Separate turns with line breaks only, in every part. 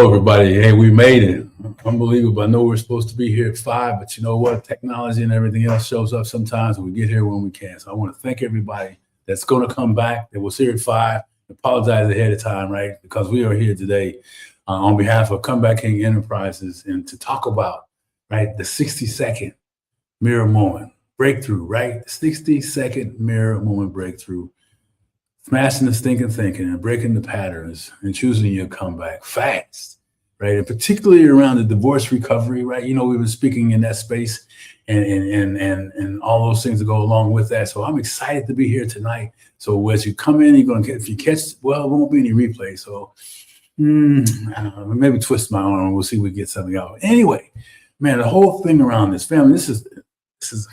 Hello, everybody. Hey, we made it. Unbelievable. I know we're supposed to be here at 5, but you know what? Technology and everything else shows up sometimes, and we get here when we can. So I want to thank everybody that's going to come back, that was here at 5. Apologize ahead of time, right? Because we are here today on behalf of Comeback King Enterprises and to talk about, right, the 60-second mirror moment breakthrough, right? 60-second mirror moment breakthrough. Smashing the stinking thinking and breaking the patterns and choosing your comeback fast, right? And particularly around the divorce recovery, right? You know, we've been speaking in that space and all those things that go along with that. So I'm excited to be here tonight. So as you come in, you're going to get, if you catch, well, it won't be any replay. So I don't know, maybe twist my arm. We'll see if we get something out. Anyway, man, the whole thing around this family, this is,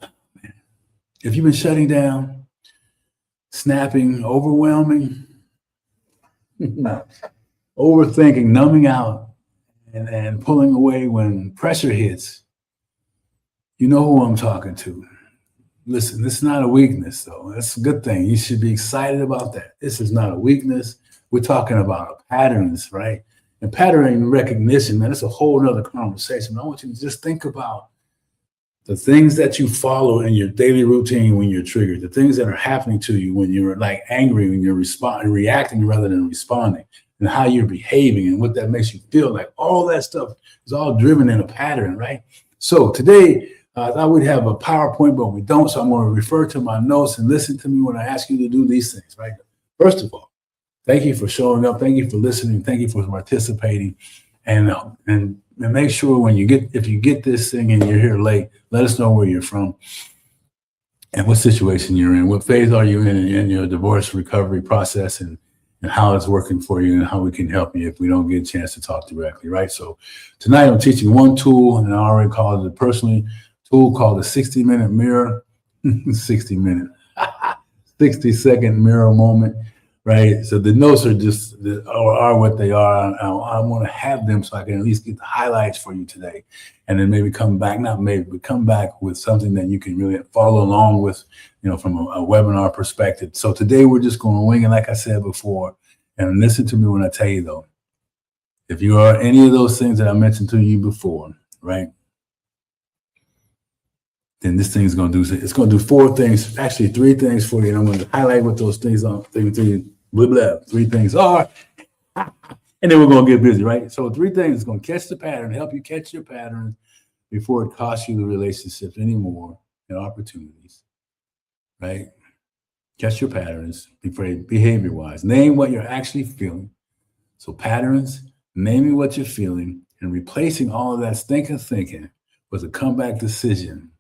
man, if you've been shutting down, snapping, overwhelming, overthinking, numbing out, and pulling away when pressure hits, you know who I'm talking to. Listen, this is not a weakness, though. That's a good thing. You should be excited about that. This is not a weakness. We're talking about patterns, right? And pattern recognition, man, it's a whole nother conversation. I want you to just think about the things that you follow in your daily routine when you're triggered, the things that are happening to you when you're like angry, when you're reacting rather than responding, and how you're behaving and what that makes you feel like. All that stuff is all driven in a pattern, right? So today, I thought we'd have a PowerPoint, but we don't. So I'm going to refer to my notes and listen to me when I ask you to do these things, right? First of all, thank you for showing up. Thank you for listening. Thank you for participating. And make sure when you get, if you get this thing and you're here late, let us know where you're from and what situation you're in. What phase are you in your divorce recovery process, and how it's working for you and how we can help you if we don't get a chance to talk directly, right? So tonight I'm teaching one tool, and I already called it a personally tool called the 60-minute mirror, 60-minute, 60-second mirror moment. Right. So the notes are just are what they are. I want to have them so I can at least get the highlights for you today. And then maybe come back, not maybe, but come back with something that you can really follow along with, you know, from a webinar perspective. So today we're just going to wing it, like I said before. And listen to me when I tell you, though, if you are any of those things that I mentioned to you before, right, then this thing's going to do, it's going to do 4 things, actually 3 things for you. And I'm going to highlight what those things are, 3 things are, and then we're going to get busy, right? So 3 things: it's going to catch the pattern, help you catch your pattern before it costs you the relationships anymore and opportunities, right? Catch your patterns behavior-wise. Name what you're actually feeling. So patterns, naming what you're feeling, and replacing all of that stinking thinking with a comeback decision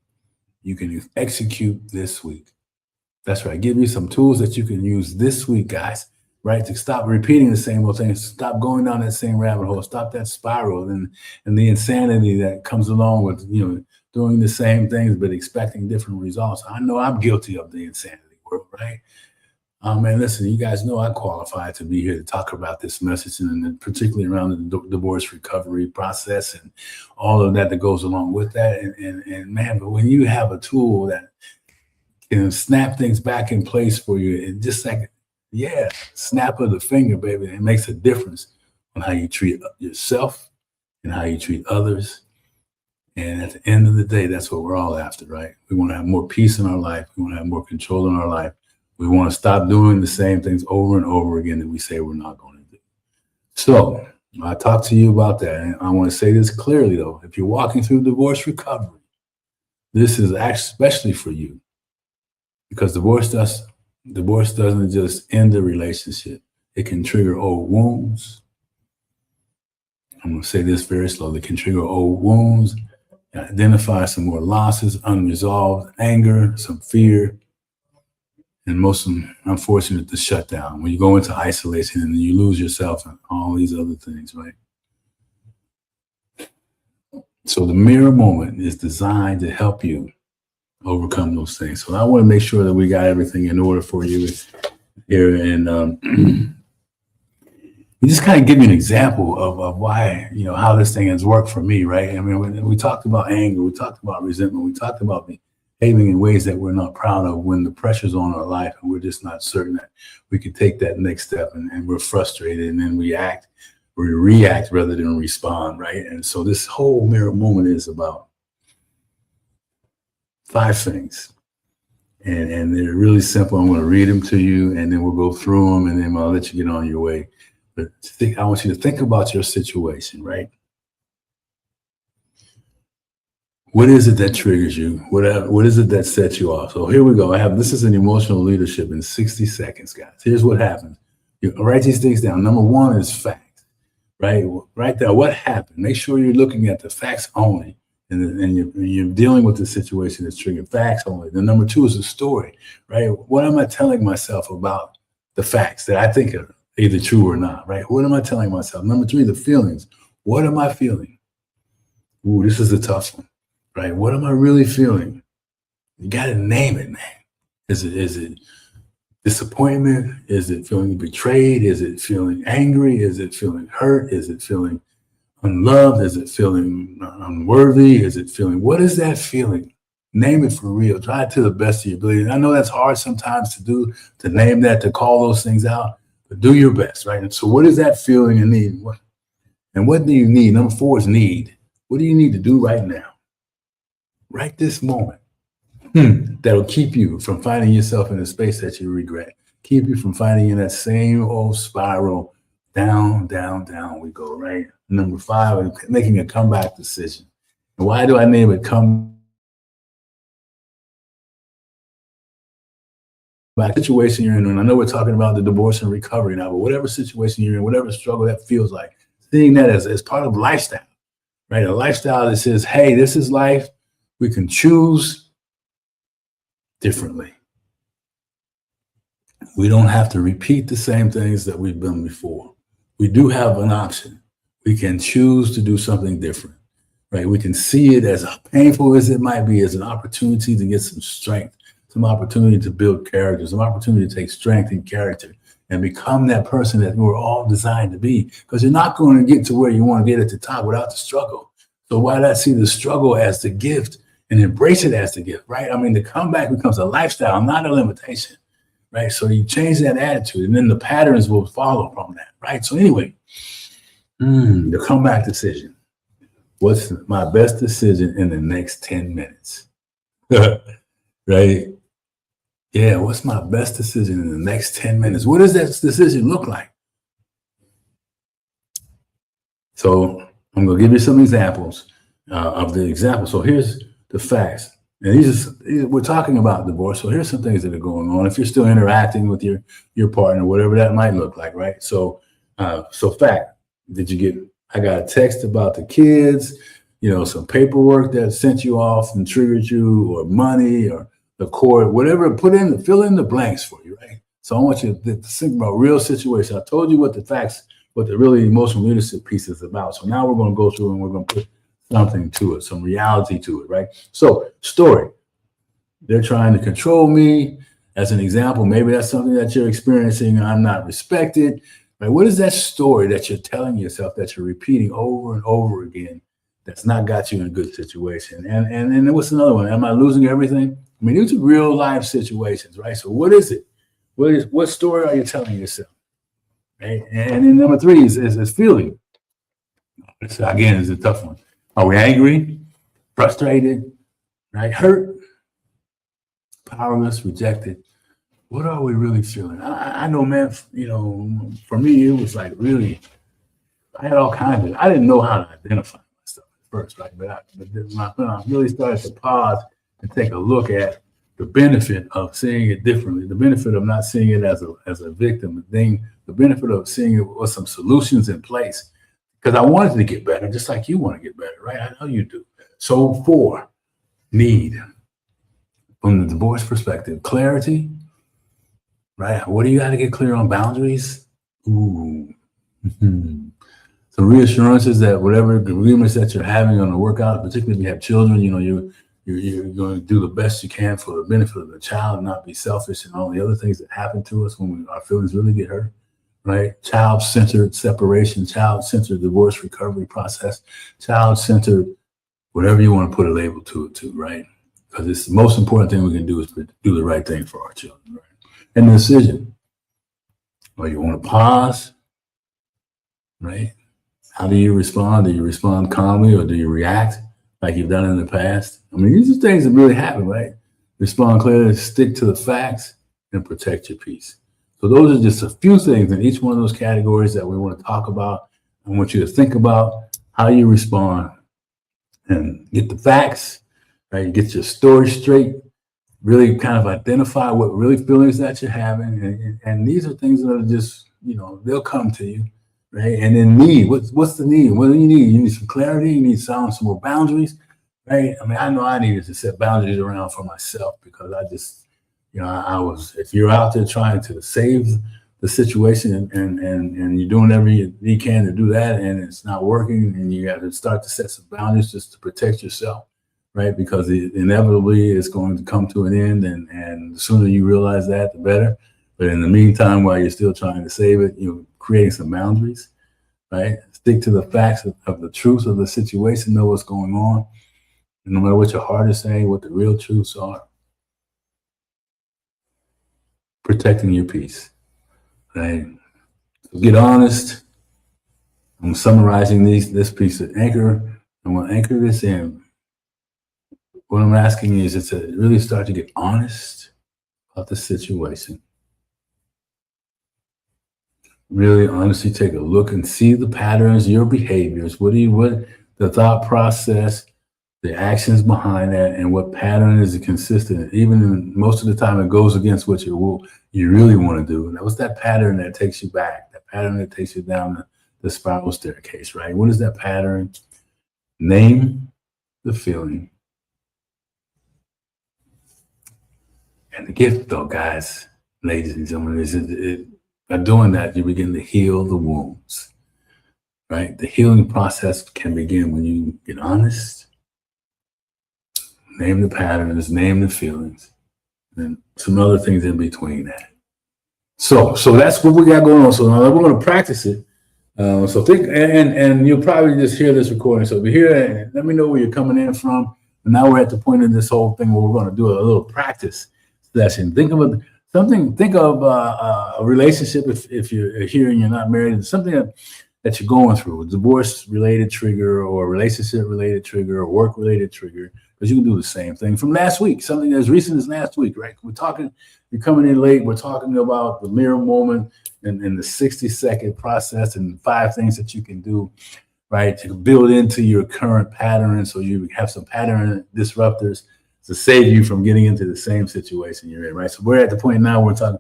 you can execute this week. That's right. Give you some tools that you can use this week, guys, right? To stop repeating the same old things, stop going down that same rabbit hole, stop that spiral and the insanity that comes along with, you know, doing the same things but expecting different results. I know I'm guilty of the insanity world, right? Man, listen, you guys know I qualify to be here to talk about this message, and particularly around the divorce recovery process and all of that goes along with that. And man, but when you have a tool that can snap things back in place for you, and just like, yeah, snap of the finger, baby, it makes a difference on how you treat yourself and how you treat others. And at the end of the day, that's what we're all after, right? We want to have more peace in our life. We want to have more control in our life. We want to stop doing the same things over and over again that we say we're not going to do. So I talked to you about that. And I want to say this clearly, though. If you're walking through divorce recovery, this is especially for you, because divorce doesn't just end the relationship. It can trigger old wounds. I'm going to say this very slowly. It can trigger old wounds, identify some more losses, unresolved anger, some fear, and most unfortunate, the shutdown, when you go into isolation and then you lose yourself and all these other things, right? So the mirror moment is designed to help you overcome those things. So I want to make sure that we got everything in order for you here. And we just kind of give you an example of why, you know, how this thing has worked for me, right? I mean, we talked about anger, we talked about resentment, we talked about behaving in ways that we're not proud of when the pressure's on our life and we're just not certain that we can take that next step, and we're frustrated and then we act We react rather than respond, right? And so this whole mirror moment is about 5 things. And they're really simple. I'm going to read them to you, and then we'll go through them, and then I'll let you get on your way. But I want you to think about your situation, right? What is it that triggers you? What is it that sets you off? So here we go. This is an emotional leadership in 60 seconds, guys. Here's what happens. You write these things down. Number 1 is facts, right? Right there. What happened? Make sure you're looking at the facts only. And you're dealing with the situation that's triggered. Facts only. The number 2 is the story, right? What am I telling myself about the facts that I think are either true or not, right? What am I telling myself? Number 3, the feelings. What am I feeling? Ooh, this is a tough one, right? What am I really feeling? You got to name it, man. Is it disappointment? Is it feeling betrayed? Is it feeling angry? Is it feeling hurt? Is it feeling unloved? Is it feeling unworthy? Is it feeling, what is that feeling? Name it for real. Try it to the best of your ability. And I know that's hard sometimes to do, to name that, to call those things out, but do your best, right? And so what is that feeling and need? What do you need? Number 4 is need. What do you need to do right now? Right this moment. That'll keep you from finding yourself in a space that you regret. Keep you from finding in that same old spiral. Down, down, down we go, right? Number 5 is making a comeback decision. And why do I name it comeback situation you're in? And I know we're talking about the divorce and recovery now, but whatever situation you're in, whatever struggle that feels like, seeing that as part of lifestyle, right? A lifestyle that says, hey, this is life. We can choose differently. We don't have to repeat the same things that we've done before. We do have an option. We can choose to do something different, right? We can see it, as painful as it might be, as an opportunity to get some strength, some opportunity to build character, some opportunity to take strength in character and become that person that we're all designed to be. Because you're not going to get to where you want to get at the top without the struggle. So why not see the struggle as the gift and embrace it as the gift, right? I mean, the comeback becomes a lifestyle, not a limitation. Right. So you change that attitude, and then the patterns will follow from that. Right. So anyway, the comeback decision. What's my best decision in the next 10 minutes? Right. Yeah. What's my best decision in the next 10 minutes? What does that decision look like? So I'm going to give you some examples of the example. So here's the facts. And we're talking about divorce. So here's some things that are going on. If you're still interacting with your partner, whatever that might look like, right? So fact, I got a text about the kids, some paperwork that sent you off and triggered you, or money, or the court, whatever, fill in the blanks for you, right? So I want you to think about real situation. I told you what the really emotional leadership piece is about. So now we're going to go through and we're going to put something to it, some reality to it, right? So story, they're trying to control me. As an example, maybe that's something that you're experiencing. I'm not respected, right? What is that story that you're telling yourself, that you're repeating over and over again, that's not got you in a good situation? And then what's another one? Am I losing everything? I mean, these are real life situations, right? So what is it? What story are you telling yourself? Right? And then number 3 is feeling. This, again, is a tough one. Are we angry, frustrated, right? Hurt, powerless, rejected? What are we really feeling? I know, man, for me, it was like really, I had all kinds of, I didn't know how to identify myself at first, right? But when I really started to pause and take a look at the benefit of seeing it differently, the benefit of not seeing it as a victim, the benefit of seeing it with some solutions in place. Because I wanted to get better, just like you want to get better, right? I know you do. So 4, need. From the divorce perspective, clarity, right? What do you got to get clear on? Boundaries? Ooh. Some reassurances that whatever agreements that you're having on the workout, particularly if you have children, you're going to do the best you can for the benefit of the child, not be selfish and all the other things that happen to us when our feelings really get hurt. Right? Child-centered separation, child-centered divorce recovery process, child-centered, whatever you want to put a label to it, right? Because it's the most important thing we can do is to do the right thing for our children, right? And the decision, or you want to pause, right? How do you respond? Do you respond calmly or do you react like you've done in the past? I mean, these are things that really happen, right? Respond clearly, stick to the facts, and protect your peace. So those are just a few things in each one of those categories that we want to talk about. I want you to think about how you respond and get the facts, right? Get your story straight, really kind of identify what really feelings that you're having. And these are things that are just, they'll come to you, right? And then need, what's the need? What do you need? You need some clarity. You need some more boundaries, right? I mean, I know I needed to set boundaries around for myself because I just, I was, if you're out there trying to save the situation and you're doing everything you can to do that and it's not working and you have to start to set some boundaries just to protect yourself, right? Because inevitably it's going to come to an end and the sooner you realize that, the better. But in the meantime, while you're still trying to save it, creating some boundaries, right? Stick to the facts of the truth of the situation, know what's going on. And no matter what your heart is saying, what the real truths are. Protecting your peace, right? So get honest. I'm summarizing this piece of anchor. I want to anchor this in. What I'm asking you is to really start to get honest about the situation. Really honestly take a look and see the patterns, your behaviors, what the thought process, the actions behind that, and what pattern is consistent. Even most of the time it goes against what you really want to do. And that was that pattern that takes you back, that pattern that takes you down the spiral staircase, right? What is that pattern? Name the feeling. And the gift, though, guys, ladies and gentlemen, is by doing that, you begin to heal the wounds, right? The healing process can begin when you get honest, name the patterns, name the feelings, and some other things in between that. So that's what we got going on. So now we're going to practice it. So think, and you'll probably just hear this recording. So if you hear it, let me know where you're coming in from. And now we're at the point in this whole thing where we're going to do a little practice session. Think of something. Think of a relationship if you're here and you're not married. Something that you're going through, a divorce-related trigger or a relationship-related trigger or work-related trigger. Because you can do the same thing from last week, something as recent as last week, right? You're coming in late. We're talking about the mirror moment and the 60-second process and 5 things that you can do, right, to build into your current pattern so you have some pattern disruptors to save you from getting into the same situation you're in, right? So we're at the point now we're talking,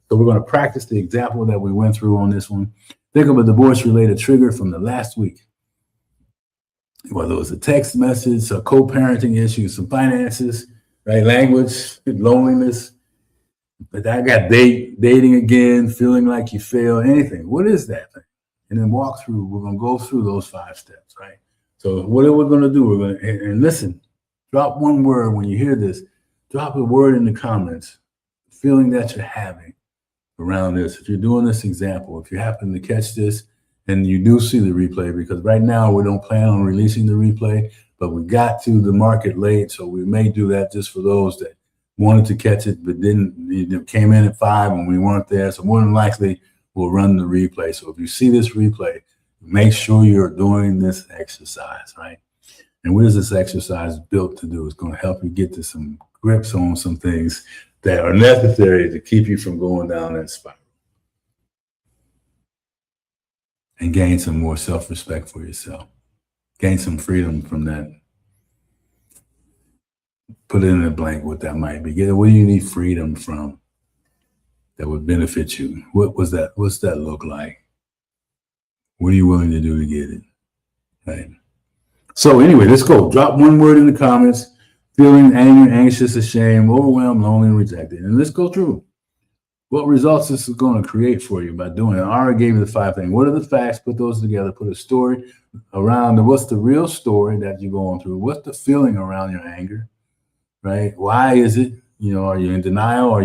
so we're going to practice the example that we went through on this one. Think of a divorce-related trigger from the last week. Whether it was a text message, a co-parenting issue, some finances, right? Language, loneliness. But I got dating again, feeling like you fail, anything. What is that thing? And then we're going to go through those 5 steps, right? So what are we going to do? We're going to, and listen, drop one word when you hear this. Drop a word in the comments, the feeling that you're having around this. If you're doing this example, if you happen to catch this, and you do see the replay, because right now we don't plan on releasing the replay, but we got to the market late, so we may do that just for those that wanted to catch it but didn't, came in at 5 and we weren't there. So more than likely we'll run the replay. So if you see this replay, make sure you're doing this exercise, right? And what is this exercise built to do? It's going to help you get to some grips on some things that are necessary to keep you from going down that spiral. And gain some more self-respect for yourself. Gain some freedom from that. Put it in a blank what that might be. What do you need freedom from that would benefit you? What's that look like? What are you willing to do to get it? Right. So anyway, let's go. Drop one word in the comments. Feeling angry, anxious, ashamed, overwhelmed, lonely, and rejected. And let's go through what results this is going to create for you by doing it. I already gave you the 5 things. What are the facts? Put those together. Put a story around what's the real story that you're going through? What's the feeling around your anger? Right? Why is it? Are you in denial?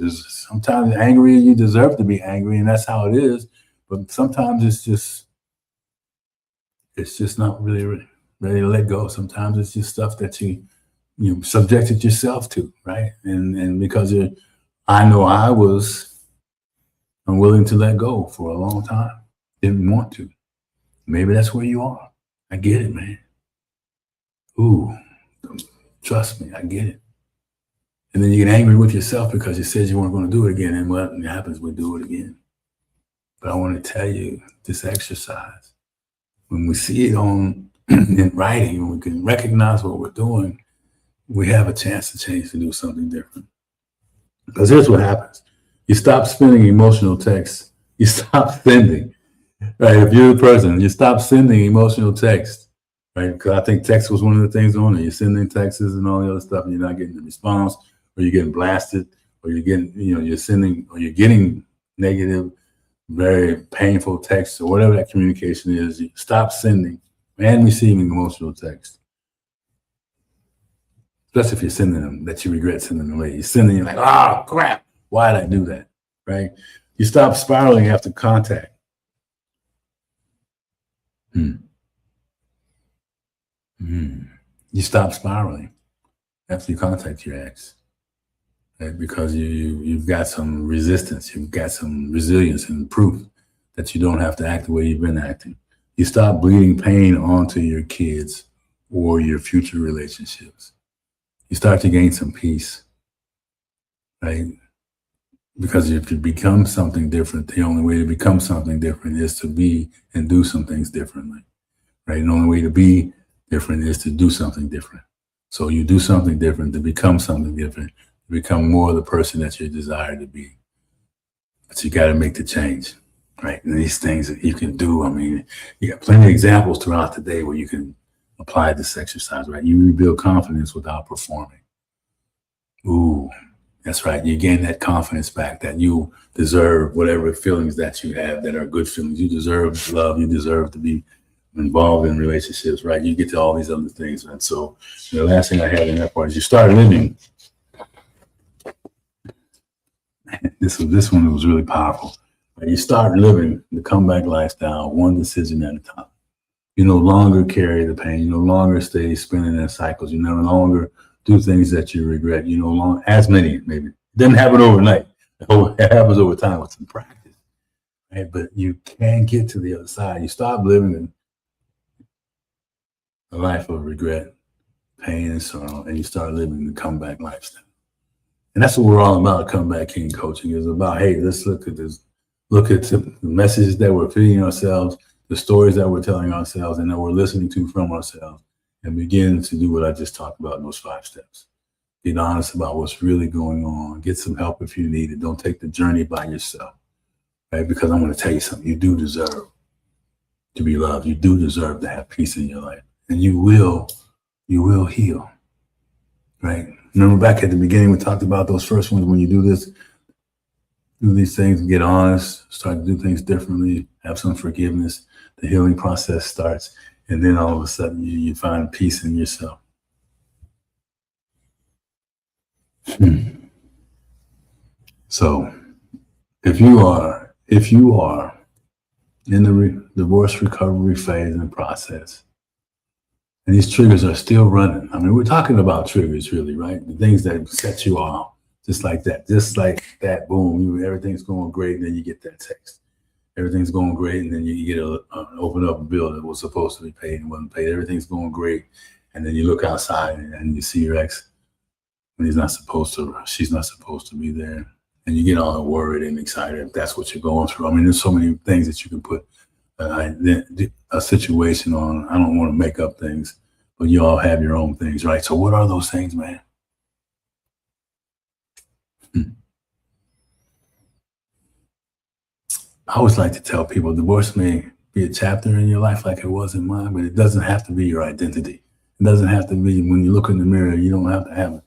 Sometimes angry, you deserve to be angry, and that's how it is. But sometimes it's just not really ready to let go. Sometimes it's just stuff that you subjected yourself to, right? And because I know I was unwilling to let go for a long time. Didn't want to. Maybe that's where you are. I get it, man. Ooh, trust me, I get it. And then you get angry with yourself because you said you weren't going to do it again. And what happens, we do it again. But I want to tell you this exercise, when we see it on in writing, when we can recognize what we're doing, we have a chance to change to do something different. Because here's what happens. You stop spending emotional texts. You stop sending. Right? If you're the person, you stop sending emotional text. Right? Because I think text was one of the things on there. You're sending texts and all the other stuff, and you're not getting the response, or you're getting blasted, or you're getting, you're sending, or you're getting negative, very painful texts, or whatever that communication is. You stop sending and receiving emotional text. Especially if you're sending them that you regret sending them away. You're sending, you're like, oh, crap. Why did I do that? Right? You stop spiraling after contact. You stop spiraling after you contact your ex. Right? Because you've got some resistance. You've got some resilience and proof that you don't have to act the way you've been acting. You stop bleeding pain onto your kids or your future relationships. You start to gain some peace, right? Because if you become something different, the only way to become something different is to be and do some things differently, right? And the only way to be different is to do something different. So you do something different to become something different, to become more the person that you desire to be. But you got to make the change, right? And these things that you can do, I mean, you got plenty of examples throughout the day where you can apply this exercise, right? You rebuild confidence without performing. Ooh, that's right. You gain that confidence back that you deserve whatever feelings that you have that are good feelings. You deserve love. You deserve to be involved in relationships, right? You get to all these other things. And so the last thing I had in that part is you start living. This one was really powerful. Right? You start living the comeback lifestyle, one decision at a time. You no longer carry the pain. You no longer stay spinning in cycles. You no longer do things that you regret. You no longer, as many, maybe. It doesn't happen overnight. It happens over time with some practice. Right? But you can get to the other side. You stop living a life of regret, pain, and sorrow, and you start living the comeback lifestyle. And that's what we're all about. Comeback King coaching is about, hey, let's look at this. Look at the messages that we're feeding ourselves, the stories that we're telling ourselves and that we're listening to from ourselves, and begin to do what I just talked about in those 5 steps. Get honest about what's really going on. Get some help if you need it. Don't take the journey by yourself, right? Because I'm going to tell you something. You do deserve to be loved. You do deserve to have peace in your life, and you will heal, right? Remember back at the beginning, we talked about those first ones. When you do this, do these things, get honest, start to do things differently, have some forgiveness. The healing process starts, and then all of a sudden you find peace in yourself. So if you are in the divorce recovery phase and process, and these triggers are still running. I mean, we're talking about triggers really, right? The things that set you off, just like that, boom, everything's going great, and then you get that text. Everything's going great, and then you get an open up bill that was supposed to be paid and wasn't paid. Everything's going great, and then you look outside and you see your ex when she's not supposed to be there, and you get all worried and excited if that's what you're going through. I mean, there's so many things that you can put a situation on. I don't want to make up things, but you all have your own things, right? So what are those things, man? I always like to tell people divorce may be a chapter in your life like it was in mine, but it doesn't have to be your identity. It doesn't have to be when you look in the mirror, you don't have to have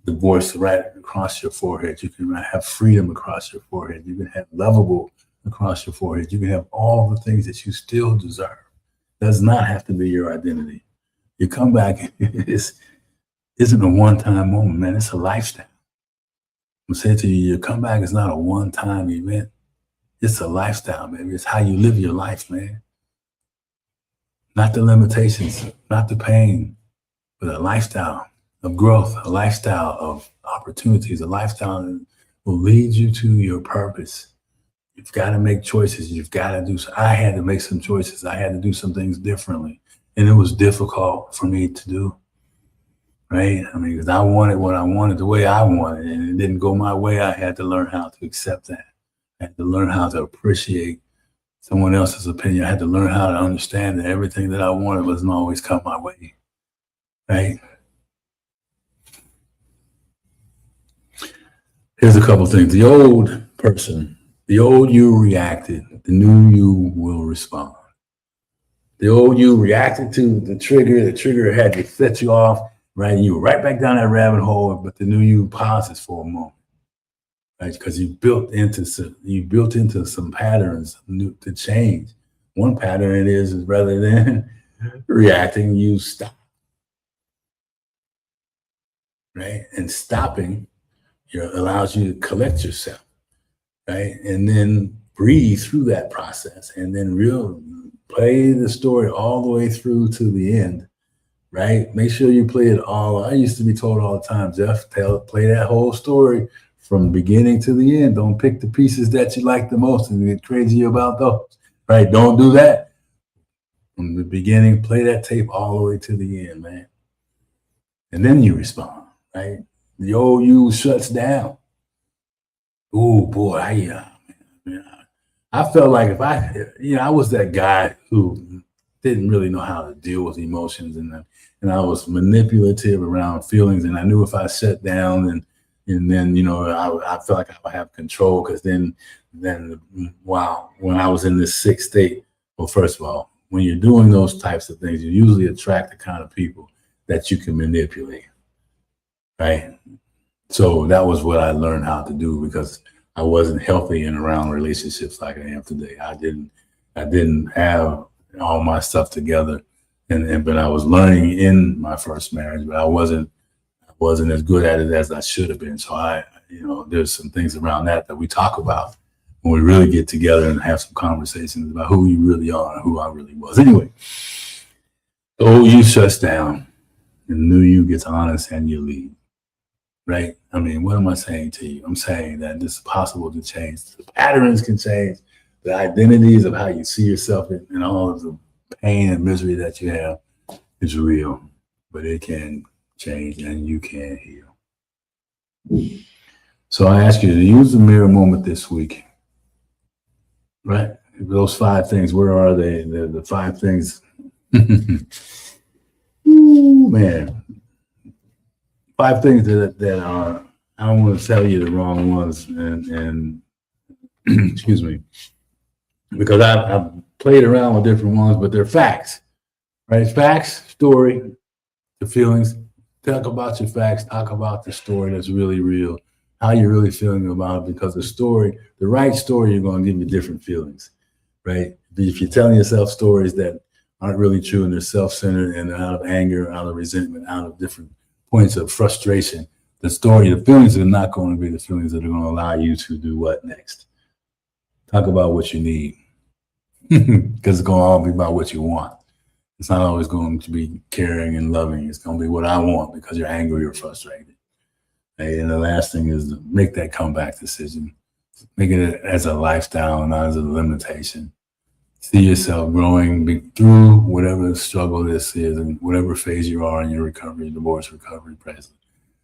divorce right across your forehead. You can have freedom across your forehead. You can have lovable across your forehead. You can have all the things that you still deserve. It does not have to be your identity. You come back, isn't a one-time moment, man. It's a lifestyle. I'm saying to you, your comeback is not a one-time event. It's a lifestyle, baby. It's how you live your life, man. Not the limitations, not the pain, but a lifestyle of growth, a lifestyle of opportunities, a lifestyle that will lead you to your purpose, You've got to make choices. You've got to do. I had to make some choices. I had to do some things differently, and it was difficult for me to do. Right? I mean, because I wanted what I wanted the way I wanted, and it didn't go my way. I had to learn how to accept that. I had to learn how to appreciate someone else's opinion. I had to learn how to understand that everything that I wanted wasn't always come my way. Right? Here's a couple things. The old person, the old you reacted, the new you will respond. The old you reacted to the trigger had to set you off, right? You were right back down that rabbit hole, but the new you pauses for a moment, right? Because you built into some patterns to change. One pattern is rather than reacting, you stop, right? And stopping allows you to collect yourself, right? And then breathe through that process, and then play the story all the way through to the end, right? Make sure you play it all. I used to be told all the time, Jeff, play that whole story from beginning to the end. Don't pick the pieces that you like the most and get crazy about those, right? Don't do that. From the beginning, play that tape all the way to the end, man. And then you respond, right? The old you shuts down. Oh boy, I felt like if I was that guy who didn't really know how to deal with emotions, and I was manipulative around feelings, and I knew if I shut down and then I felt like I would have control, because then wow, when I was in this sick state, well, first of all, when you're doing those types of things, you usually attract the kind of people that you can manipulate, right? So that was what I learned how to do, because I wasn't healthy in around relationships like I am today. I didn't have all my stuff together, but I was learning in my first marriage, but I wasn't as good at it as I should have been. So there's some things around that we talk about when we really get together and have some conversations about who you really are and who I really was. Anyway, the old you shuts down, and the new you gets honest, and you leave. Right? I mean, what am I saying to you? I'm saying that this is possible to change. The patterns can change. The identities of how you see yourself and all of the pain and misery that you have is real, but it can change, and you can heal. So I ask you to use the mirror moment this week, right? Those 5 things, where are they? The 5 things. Ooh, man. 5 things that are, I don't want to tell you the wrong ones, and excuse me, because I've played around with different ones, but they're facts, right? Facts, story, the feelings. Talk about your facts. Talk about the story that's really real, how you're really feeling about it, because the right story, you're going to give you different feelings, right? If you're telling yourself stories that aren't really true, and they're self-centered and they're out of anger, out of resentment, out of different points of frustration, the feelings are not going to be the feelings that are going to allow you to do what next. Talk about what you need, because it's going to all be about what you want. It's not always going to be caring and loving. It's going to be what I want, because you're angry or frustrated. And the last thing is to make that comeback decision. Make it as a lifestyle, not as a limitation. See yourself growing through whatever struggle this is, and whatever phase you are in your recovery, divorce recovery, present.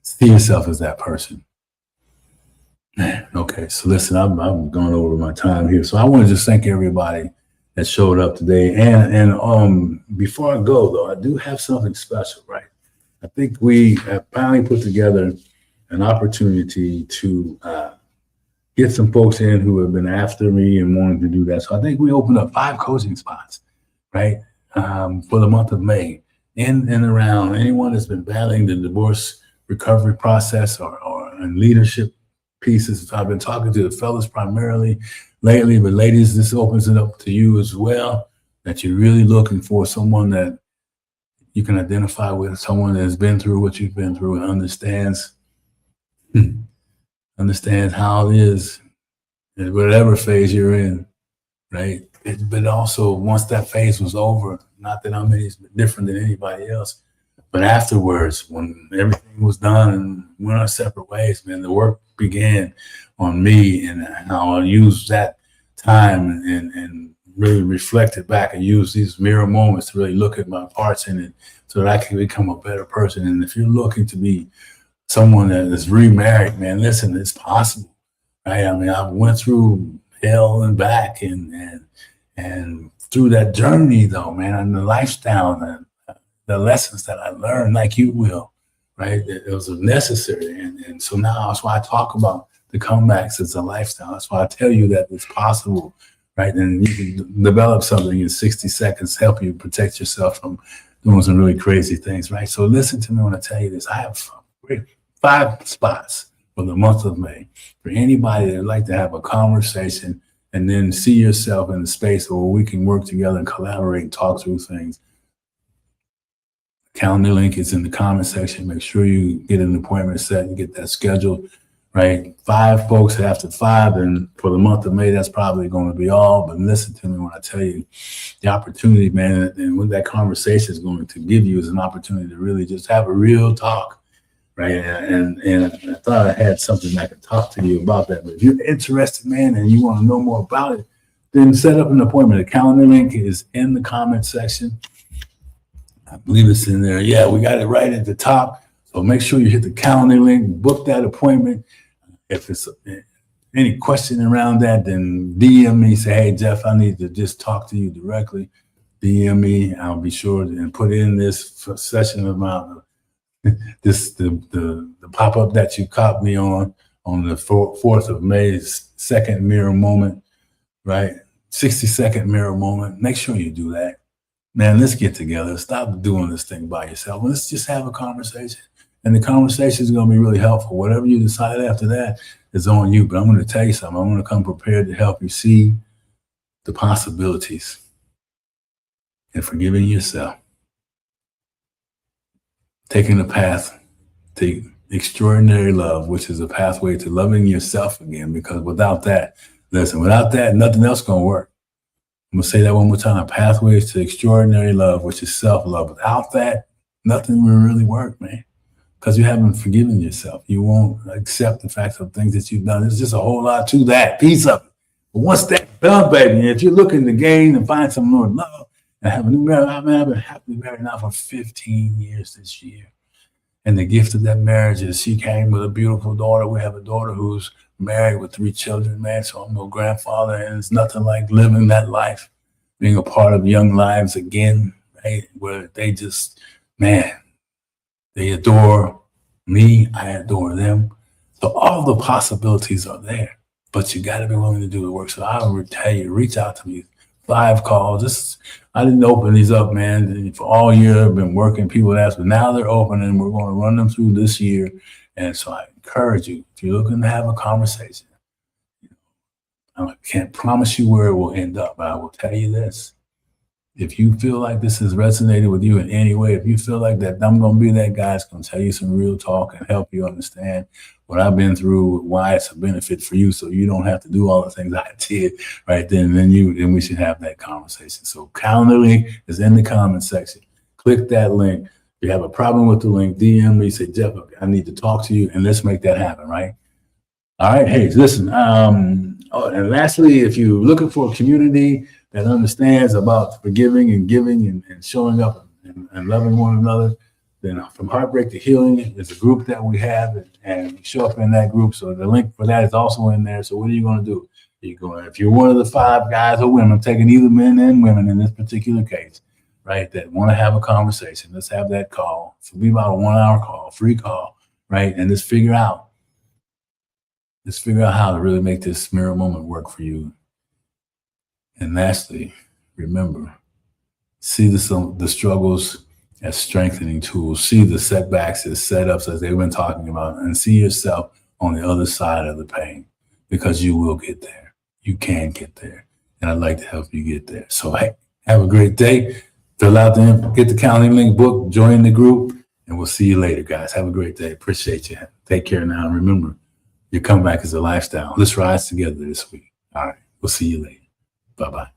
See yourself as that person. Man, okay, so listen, I'm going over my time here. So I want to just thank everybody that showed up today. And before I go, though, I do have something special, right? I think we have finally put together an opportunity to get some folks in who have been after me and wanting to do that. So I think we opened up 5 coaching spots, right, for the month of May, in and around anyone that's been battling the divorce recovery process or in leadership pieces. I've been talking to the fellas primarily lately, but ladies, this opens it up to you as well, that you're really looking for someone that you can identify with, someone that has been through what you've been through and understands how it is in whatever phase you're in, right? But also, once that phase was over, not that I'm any different than anybody else, but afterwards, when everything was done and went our separate ways, man, the work began on me, and how I use that time and really reflect it back and use these mirror moments to really look at my parts in it so that I can become a better person. And if you're looking to be someone that is remarried, man, listen, it's possible, right? I mean, I went through hell and back and through that journey though, man, and the lifestyle and the lessons that I learned, like you will, right? It was necessary. And so now that's why I talk about the comebacks as a lifestyle. That's why I tell you that it's possible, right? And you can develop something in 60 seconds, help you protect yourself from doing some really crazy things, right? So listen to me when I tell you this. I have 5 spots for the month of May for anybody that would like to have a conversation and then see yourself in the space where we can work together and collaborate and talk through things. Calendar link is in the comment section. Make sure you get an appointment set and get that scheduled, right? 5 folks after 5, and for the month of May, that's probably going to be all. But listen to me when I tell you the opportunity, man, and what that conversation is going to give you is an opportunity to really just have a real talk, right? And I thought I had something I could talk to you about that. But if you're interested, man, and you want to know more about it, then set up an appointment. The calendar link is in the comment section. I believe it's in there. Yeah, we got it right at the top. So make sure you hit the calendar link, book that appointment. If it's any question around that, then DM me, say, hey, Jeff, I need to just talk to you directly. DM me. I'll be sure to put in this session about the pop-up that you caught me on the 4th of May's second mirror moment, right? 60-second mirror moment. Make sure you do that. Man, let's get together. Stop doing this thing by yourself. Let's just have a conversation. And the conversation is going to be really helpful. Whatever you decide after that is on you. But I'm going to tell you something. I'm going to come prepared to help you see the possibilities and forgiving yourself. Taking the path to extraordinary love, which is a pathway to loving yourself again. Because without that, listen, without that, nothing else going to work. I'm going to say that one more time. Pathways to extraordinary love, which is self-love. Without that, nothing will really work, man. Because you haven't forgiven yourself. You won't accept the facts of things that you've done. There's just a whole lot to that piece of it. But once that's done, baby, if you're looking to gain and find some more love and have a new marriage, I've been happily married now for 15 years this year. And the gift of that marriage is she came with a beautiful daughter. We have a daughter who's married with 3 children, man. So I'm no grandfather, and it's nothing like living that life, being a part of young lives again, right? Where they just, man, they adore me. I adore them. So all the possibilities are there, but you got to be willing to do the work. So I would tell you, reach out to me. 5 calls. I didn't open these up, man. For all year, I've been working. People ask, but now they're open, and we're going to run them through this year. And so I encourage you, if you're looking to have a conversation, I can't promise you where it will end up, but I will tell you this. If you feel like this has resonated with you in any way, if you feel like that I'm going to be that guy that's going to tell you some real talk and help you understand what I've been through, why it's a benefit for you, so you don't have to do all the things I did, right? Then we should have that conversation. So calendar link is in the comment section. Click that link. If you have a problem with the link, DM me, say, Jeff, I need to talk to you, and let's make that happen, right? All right, hey, listen. And lastly, if you're looking for a community that understands about forgiving and giving and showing up and loving one another, then From Heartbreak to Healing is a group that we have, and you show up in that group. So the link for that is also in there. So what are you going to do? If you're one of the 5 guys or women, I'm taking either men and women in this particular case, right, that want to have a conversation, let's have that call. It'll be about a 1-hour call, free call, right? And let's figure out how to really make this mirror moment work for you. And lastly, remember, see the struggles as strengthening tools. See the setbacks as setups, as they've been talking about, and see yourself on the other side of the pain, because you will get there. You can get there. And I'd like to help you get there. So hey, have a great day. Fill out get the calendar link, book, join the group, and we'll see you later, guys. Have a great day. Appreciate you. Take care now. And remember, your comeback is a lifestyle. Let's rise together this week. All right. We'll see you later. Bye-bye.